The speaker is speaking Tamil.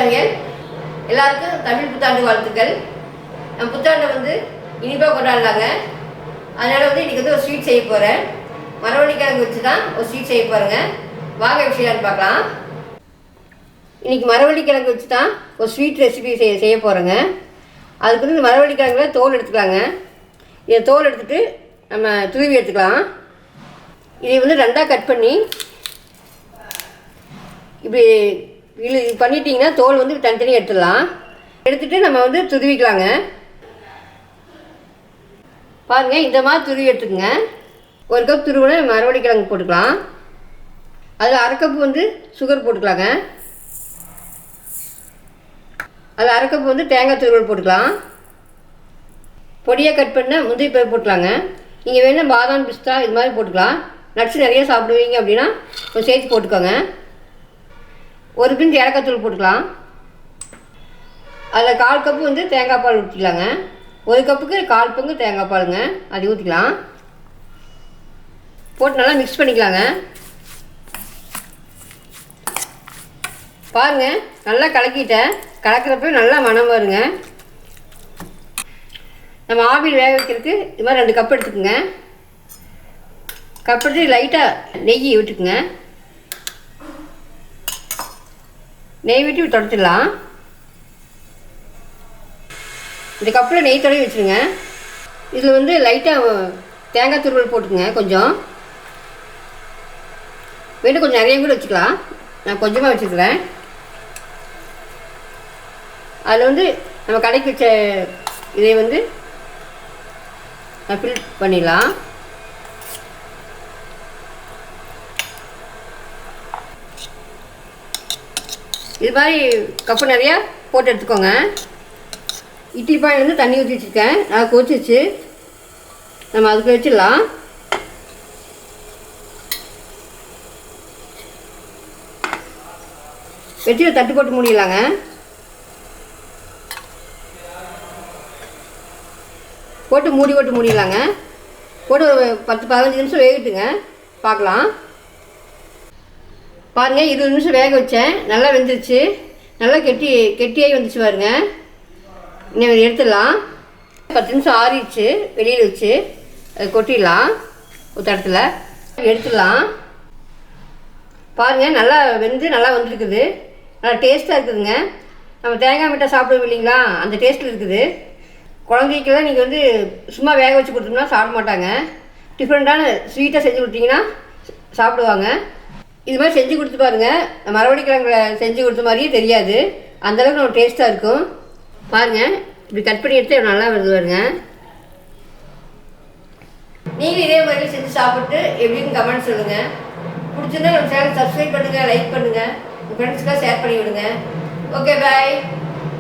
சமையல். எல்லாருக்கும் தமிழ் புத்தாண்டு வாழ்த்துக்கள். நம்ம புத்தாண்டை வந்து இனிப்பாக கொண்டாடலாங்க. அதனால் வந்து இன்றைக்கி வந்து ஒரு ஸ்வீட் செய்ய போகிறேன். மரவள்ளிக்கிழங்கு வச்சு தான் ஒரு ஸ்வீட் செய்ய போகிறேங்க. வாங்க விஷயம் பார்க்கலாம். இன்றைக்கி மரவள்ளிக்கிழங்கு வச்சு தான் ஒரு ஸ்வீட் ரெசிபி செய்ய போகிறேங்க. அதுக்கு வந்து இந்த மரவள்ளிக்கிழங்குல தோல் எடுத்துக்கலாங்க. இதை தோல் எடுத்துகிட்டு நம்ம துருவி எடுத்துக்கலாம். இதை வந்து ரெண்டாக கட் பண்ணி இப்படி இது பண்ணிட்டீங்கன்னா தோல் வந்து தனித்தனியாக எடுத்துடலாம். எடுத்துகிட்டு நம்ம வந்து துருவிக்கலாங்க. பாருங்கள், இந்த மாதிரி துருவி எடுத்துக்கோங்க. ஒரு கப் துருவினா மரவள்ளிக்கிழங்கு போட்டுக்கலாம். அதில் அரை கப்பு வந்து சுகர் போட்டுக்கலாங்க. அதில் அரை கப்பு வந்து தேங்காய் துருவல் போட்டுக்கலாம். பொடியாக கட் பண்ண முந்திரி பருப்பு போட்டுக்கலாங்க. நீங்கள் வேணும் பாதாம் பிஸ்தா இது மாதிரி போட்டுக்கலாம். நட்ஸ் நிறைய சாப்பிடுவீங்க அப்படின்னா கொஞ்சம் சேர்த்து போட்டுக்கோங்க. ஒரு பிஞ்சு ஏலக்காய் தூள் போட்டுக்கலாம். அதில் 1/4 கப்பு வந்து தேங்காய் பால் ஊற்றிக்கலாங்க. ஒரு கப்புக்கு 1/4 பங்கு தேங்காய் பாலுங்க, அது ஊற்றிக்கலாம். போட்டு நல்லா மிக்ஸ் பண்ணிக்கலாங்க. பாருங்கள், நல்லா கலக்கிட்டேன். கலக்கிறப்ப நல்லா மணம் வருங்க. நம்ம ஆவியில் வேக வைக்கிறதுக்கு இது மாதிரி 2 கப் எடுத்துக்கோங்க. கப் எடுத்து லைட்டாக நெய் விட்டுக்குங்க. நெய் விட்டு தொடச்சிடலாம். இந்த கப்பில் நெய் தொடங்கி வச்சுருங்க. இதில் வந்து லைட்டாக தேங்காய் துருவல் போட்டுக்குங்க. கொஞ்சம் வேணும், கொஞ்சம் நிறைய கூட வச்சுக்கலாம். நான் கொஞ்சமாக வச்சுக்கிறேன். அதில் வந்து நம்ம கடைக்கு வச்ச இதை வந்து ஃபில் பண்ணிடலாம். இது மாதிரி கப்பு நிறையா போட்டு எடுத்துக்கோங்க. இட்லி பானையில் வந்து தண்ணி ஊற்றி வச்சுருக்கேன். அதை கொதிச்சிச்சு. நம்ம அதுக்கு வச்சிடலாம். வச்சு தட்டு போட்டு மூடிடலாங்க. போட்டு மூடிடலாங்க. போட்டு ஒரு 10-15 நிமிஷம் வேகட்டுங்க. பார்க்கலாம். பாருங்கள், 20 நிமிஷம் வேக வச்சேன். நல்லா வெந்துருச்சு. நல்லா கெட்டியாகி வந்துச்சு பாருங்க. இன்னும் எடுத்துடலாம். 10 நிமிஷம் ஆறிடுச்சு. வெளியில் வச்சு கொட்டிடலாம். ஒரு தடத்தில் எடுத்துடலாம். பாருங்கள், நல்லா வெந்து நல்லா வந்துருக்குது. நல்லா டேஸ்ட்டாக இருக்குதுங்க. நம்ம தேங்காய் மிட்டாய் சாப்பிடுவோம் இல்லைங்களா, அந்த டேஸ்ட்டில் இருக்குது. குழந்தைக்கெல்லாம் நீங்கள் வந்து சும்மா வேக வச்சு கொடுத்தோம்னா சாப்பிட மாட்டாங்க. டிஃப்ரெண்ட்டான ஸ்வீட்டாக செஞ்சு கொடுத்தீங்கன்னா சாப்பிடுவாங்க. இது மாதிரி செஞ்சு கொடுத்து பாருங்கள். மரவள்ளிக்கிழங்குல செஞ்சு கொடுத்த மாதிரியே தெரியாது. அந்தளவுக்கு நம்ம டேஸ்ட்டாக இருக்கும். பாருங்கள், இப்படி கட் பண்ணி எடுத்து நல்லா வருது பாருங்க. நீங்கள் இதே மாதிரி செஞ்சு சாப்பிட்டு எப்படின்னு கமெண்ட் சொல்லுங்கள். பிடிச்சிருந்தா நம்ம சேனல் சப்ஸ்கிரைப் பண்ணுங்கள், லைக் பண்ணுங்கள், உங்கள் ஃப்ரெண்ட்ஸ்க்கெலாம் ஷேர் பண்ணி விடுங்க. ஓகே, பாய்.